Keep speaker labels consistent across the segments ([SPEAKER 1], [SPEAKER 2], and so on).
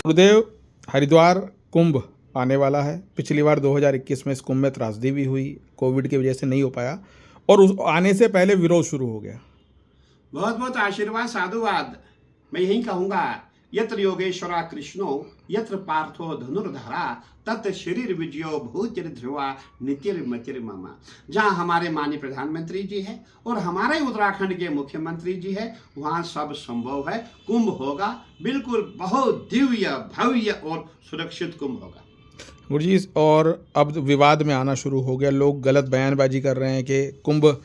[SPEAKER 1] गुरुदेव, हरिद्वार कुंभ आने वाला है। पिछली बार 2021 में इस कुंभ में त्रासदी भी हुई, कोविड की वजह से नहीं हो पाया और उस आने से पहले विरोध शुरू हो गया।
[SPEAKER 2] बहुत बहुत आशीर्वाद साधुवाद। मैं यही कहूंगा, यत्र योगेश्वरा कृष्णो यत्र पार्थो धनुर्धरा तत् शरीर विजयो भूतिर ध्रुवा नितिर मम। जहाँ हमारे माननीय प्रधानमंत्री जी है और हमारे उत्तराखंड के मुख्यमंत्री जी है, वहाँ सब संभव है। कुंभ होगा, बिल्कुल बहुत दिव्य भव्य और सुरक्षित कुंभ होगा।
[SPEAKER 1] गुरु जी, और अब विवाद में आना शुरू हो गया, लोग गलत बयानबाजी कर रहे हैं कि कुंभ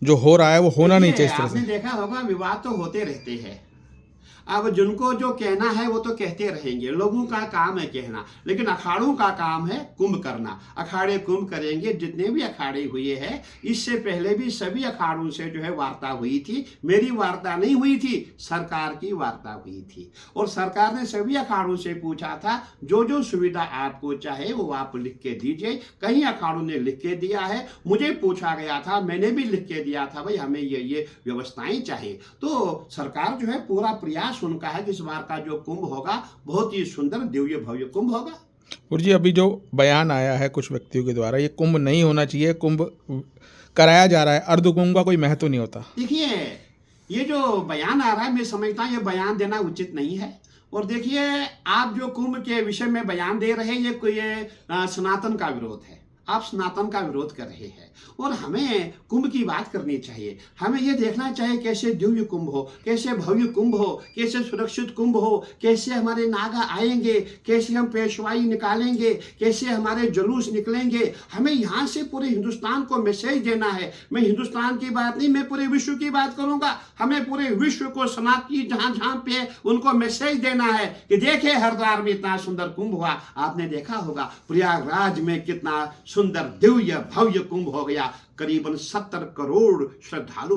[SPEAKER 1] जो हो रहा है वो होना नहीं चाहिए इस तरह
[SPEAKER 2] आपने
[SPEAKER 1] से।
[SPEAKER 2] देखा होगा, विवाद तो होते रहते हैं। अब जिनको जो कहना है वो तो कहते रहेंगे, लोगों का काम है कहना, लेकिन अखाड़ों का काम है कुंभ करना। अखाड़े कुंभ करेंगे। जितने भी अखाड़े हुए हैं, इससे पहले भी सभी अखाड़ों से जो है वार्ता हुई थी। मेरी वार्ता नहीं हुई थी, सरकार की वार्ता हुई थी और सरकार ने सभी अखाड़ों से पूछा था जो जो सुविधा आपको चाहे वो आप लिख के दीजिए। कई अखाड़ों ने लिख के दिया है, मुझे पूछा गया था, मैंने भी लिख के दिया था, भाई हमें ये व्यवस्थाएं चाहिए। तो सरकार जो है पूरा प्रयास उनका है कि इस बार का जो कुंभ होगा बहुत ही सुंदर दिव्य भव्य कुंभ होगा।
[SPEAKER 1] गुरु जी, अभी जो बयान आया है कुछ व्यक्तियों के द्वारा, ये कुंभ नहीं होना चाहिए, कुंभ कराया जा रहा है, अर्ध कुंभ का कोई महत्व नहीं होता।
[SPEAKER 2] देखिए, ये जो बयान आ रहा है, मैं समझता हूँ ये बयान देना उचित नहीं है। और देखिए, आप जो कुंभ के विषय में बयान दे रहे हैं, ये सनातन का विरोध है। आप सनातन का विरोध कर रहे हैं और हमें कुंभ की बात करनी चाहिए। हमें यह देखना चाहिए कैसे दिव्य कुंभ हो, कैसे भव्य कुंभ हो, कैसे सुरक्षित कुंभ हो, कैसे हमारे नागा आएंगे, कैसे हम पेशवाई निकालेंगे, कैसे हमारे जुलूस निकलेंगे। हमें यहाँ से पूरे हिंदुस्तान को मैसेज देना है। मैं हिंदुस्तान की बात नहीं, मैं पूरे विश्व की बात करूंगा। हमें पूरे विश्व को सनातनी जहां जहां पे उनको मैसेज देना है कि देखे हरिद्वार में इतना सुंदर कुंभ हुआ। आपने देखा होगा प्रयागराज में कितना सुंदर दिव्य भव्य कुंभ हो गया। करीबन 70 करोड़ श्रद्धालु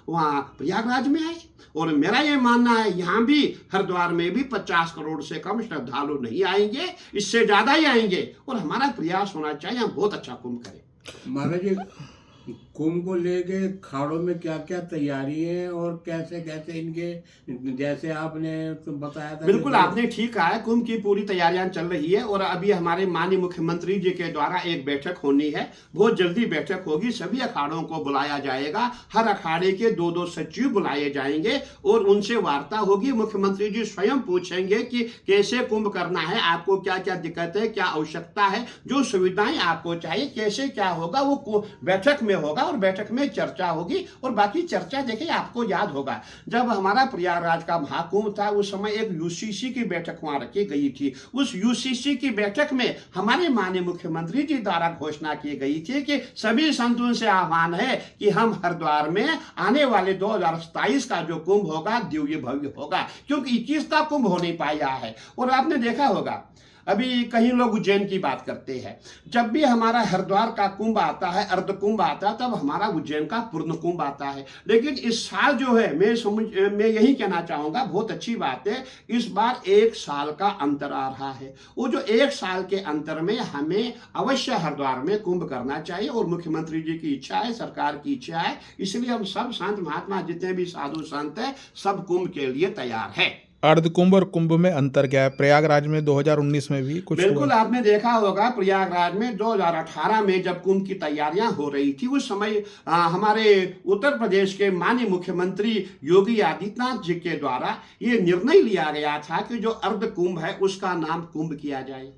[SPEAKER 2] वहां प्रयागराज में आए और मेरा ये मानना है यहाँ भी हरिद्वार में भी 50 करोड़ से कम श्रद्धालु नहीं आएंगे, इससे ज्यादा ही आएंगे। और हमारा प्रयास होना चाहिए हम बहुत अच्छा कुंभ करें।
[SPEAKER 3] महाराज जी, कुंभ को लेके खाड़ों में क्या क्या तैयारी है और कैसे कैसे इनके, जैसे आपने तो बताया था।
[SPEAKER 2] बिल्कुल आपने ठीक कहा है, कुंभ की पूरी तैयारियां चल रही है और अभी हमारे माननीय मुख्यमंत्री जी के द्वारा एक बैठक होनी है। बहुत जल्दी बैठक होगी, सभी अखाड़ों को बुलाया जाएगा। हर अखाड़े के 2-2 सचिव बुलाए जाएंगे और उनसे वार्ता होगी। मुख्यमंत्री जी स्वयं पूछेंगे कि कैसे कुंभ करना है, आपको क्या क्या दिक्कत है, क्या आवश्यकता है, जो सुविधाएं आपको चाहिए, कैसे क्या होगा, वो बैठक में होगा और बैठक में चर्चा होगी। और बाकी चर्चा देखिए, आपको याद होगा जब हमारा प्रयागराज का महाकुंभ था, उस समय एक यूसीसी की बैठक वहां रखी गई थी। उस यूसीसी की बैठक में हमारे माननीय मुख्यमंत्री जी द्वारा घोषणा की गई थी कि सभी संतों से आह्वान है कि हम हरिद्वार में आने वाले 2027 का जो कुंभ होगा दिव्य भव्य होगा, क्योंकि 21 का कुंभ हो नहीं पाया है। और आपने देखा होगा, अभी कहीं लोग उज्जैन की बात करते हैं। जब भी हमारा हरिद्वार का कुंभ आता है, अर्ध कुंभ आता है, तब हमारा उज्जैन का पूर्ण कुंभ आता है। लेकिन इस साल जो है, मैं यही कहना चाहूंगा, बहुत अच्छी बात है, इस बार 1 साल का अंतर आ रहा है। वो जो 1 साल के अंतर में हमें अवश्य हरिद्वार में कुंभ करना चाहिए और मुख्यमंत्री जी की इच्छा है, सरकार की इच्छा है, इसलिए हम सब संत महात्मा जितने भी साधु संत है सब कुंभ के लिए तैयार है।
[SPEAKER 1] अर्ध कुंभ और कुंभ में अंतर क्या है? प्रयागराज में 2019 में भी कुछ
[SPEAKER 2] बिल्कुल
[SPEAKER 1] हुआ।
[SPEAKER 2] आपने देखा होगा, प्रयागराज में 2018 में जब कुंभ की तैयारियां हो रही थी, उस समय हमारे उत्तर प्रदेश के माननीय मुख्यमंत्री योगी आदित्यनाथ जी के द्वारा ये निर्णय लिया गया था कि जो अर्ध कुंभ है उसका नाम कुंभ किया जाए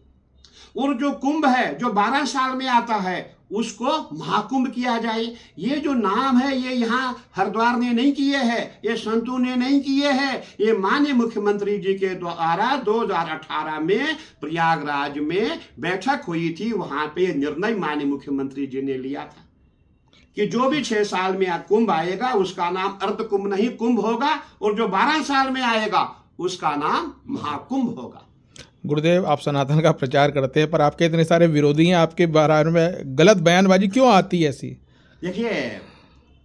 [SPEAKER 2] और जो कुंभ है जो 12 साल में आता है उसको महाकुंभ किया जाए। ये जो नाम है ये यहाँ हरिद्वार ने नहीं किए हैं, ये संतों ने नहीं किए हैं, ये माननीय मुख्यमंत्री जी के द्वारा 2018 में प्रयागराज में बैठक हुई थी। वहां पे निर्णय माननीय मुख्यमंत्री जी ने लिया था कि जो भी 6 साल में कुंभ आएगा उसका नाम अर्ध कुंभ नहीं कुंभ होगा और जो 12 साल में आएगा उसका नाम महाकुंभ होगा।
[SPEAKER 1] गुरुदेव, आप सनातन का प्रचार करते हैं पर आपके इतने सारे विरोधी हैं, आपके बारे में गलत बयानबाजी क्यों आती है ऐसी?
[SPEAKER 2] देखिए,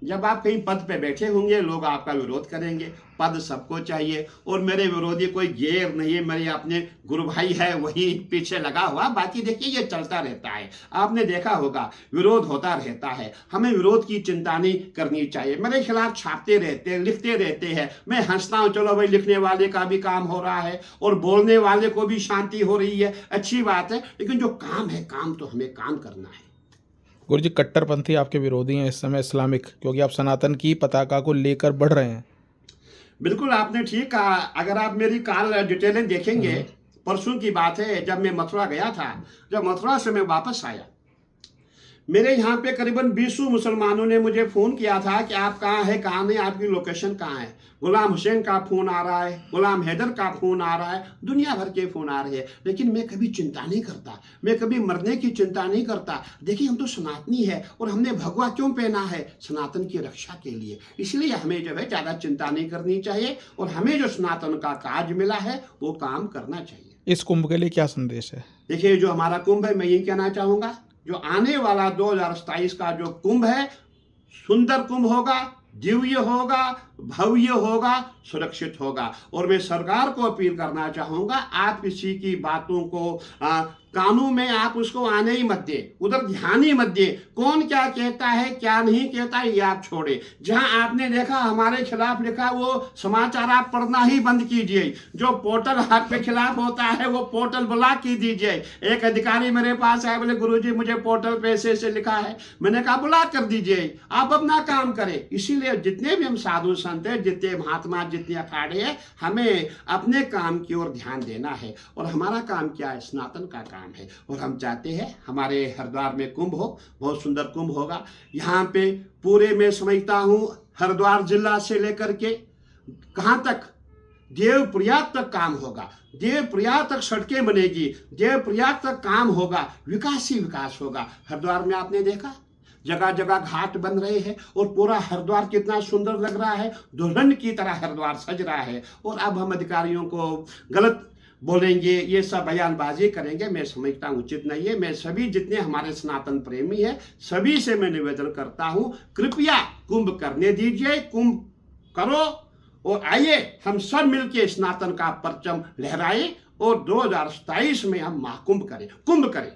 [SPEAKER 2] जब आप कहीं पद पे बैठे होंगे लोग आपका विरोध करेंगे। पद सबको चाहिए और मेरे विरोधी कोई गैर नहीं है, मेरे अपने गुरु भाई है वही पीछे लगा हुआ। बाकी देखिए ये चलता रहता है, आपने देखा होगा विरोध होता रहता है, हमें विरोध की चिंता नहीं करनी चाहिए। मेरे खिलाफ छापते रहते हैं, लिखते रहते हैं, मैं हंसता हूँ, चलो भाई लिखने वाले का भी काम हो रहा है और बोलने वाले को भी शांति हो रही है, अच्छी बात है। लेकिन जो काम है, काम तो हमें काम करना है।
[SPEAKER 1] गुरु जी, कट्टरपंथी आपके विरोधी हैं इस समय इस्लामिक, क्योंकि आप सनातन की पताका को लेकर बढ़ रहे हैं।
[SPEAKER 2] बिल्कुल आपने ठीक कहा। अगर आप मेरी कॉल डिटेलें देखेंगे, परसों की बात है, जब मैं मथुरा गया था, जब मथुरा से मैं वापस आया, मेरे यहाँ पे करीबन 20 मुसलमानों ने मुझे फ़ोन किया था कि आप कहाँ हैं, कहाँ नहीं, आपकी लोकेशन कहाँ है। गुलाम हुसैन का फ़ोन आ रहा है, गुलाम हैदर का फ़ोन आ रहा है, दुनिया भर के फ़ोन आ रहे हैं। लेकिन मैं कभी चिंता नहीं करता, मैं कभी मरने की चिंता नहीं करता। देखिए हम तो सनातनी है और हमने भगवा क्यों पहना है? सनातन की रक्षा के लिए। इसलिए हमें जो है ज़्यादा चिंता नहीं करनी चाहिए और हमें जो सनातन का काज मिला है वो काम करना चाहिए।
[SPEAKER 1] इस कुंभ के लिए क्या संदेश है?
[SPEAKER 2] देखिए जो हमारा कुंभ है, मैं ये कहना चाहूँगा, जो आने वाला 2027 का जो कुंभ है, सुंदर कुंभ होगा, दिव्य होगा, भव्य होगा, सुरक्षित होगा। और मैं सरकार को अपील करना चाहूँगा, आप किसी की बातों को कानों में आप उसको आने ही मत दे, उधर ध्यान ही मत दे। कौन क्या कहता है क्या नहीं कहता है ये आप छोड़े। जहां आपने देखा हमारे खिलाफ लिखा वो समाचार आप पढ़ना ही बंद कीजिए। जो पोर्टल आपके खिलाफ होता है वो पोर्टल ब्लॉक की दीजिए। एक अधिकारी मेरे पास आए, बोले गुरुजी मुझे पोर्टल पे ऐसे लिखा है। मैंने कहा ब्लॉक कर दीजिए, आप अपना काम करें। इसीलिए जितने भी हम साधु संत हैं, जितने महात्मा, जितने अखाड़े हैं, हमें अपने काम की ओर ध्यान देना है। और हमारा काम क्या है? सनातन का काम है। और हम चाहते हैं हमारे हरिद्वार में कुंभ हो, बहुत सुंदर कुंभ होगा। यहाँ पे पूरे में समझता हूँ हरिद्वार जिला से लेकर के कहाँ तक, देवप्रयाग तक काम होगा। देवप्रयाग तक सड़कें बनेगी, देवप्रयाग तक काम होगा, विकास ही विकास होगा। हरिद्वार में आपने देखा जगह जगह घाट बन रहे हैं और पूरा हरिद्वार कितना सुंदर लग रहा है, दुल्हन की तरह हरिद्वार सज रहा है। और अब हम अधिकारियों को गलत बोलेंगे, ये सब बयानबाजी करेंगे, मैं समझता हूँ उचित नहीं है। मैं सभी जितने हमारे सनातन प्रेमी हैं सभी से मैं निवेदन करता हूँ, कृपया कुंभ करने दीजिए, कुंभ करो और आइए हम सब मिलके सनातन का परचम लहराएं और 2027 में हम महाकुंभ करें, कुंभ करें।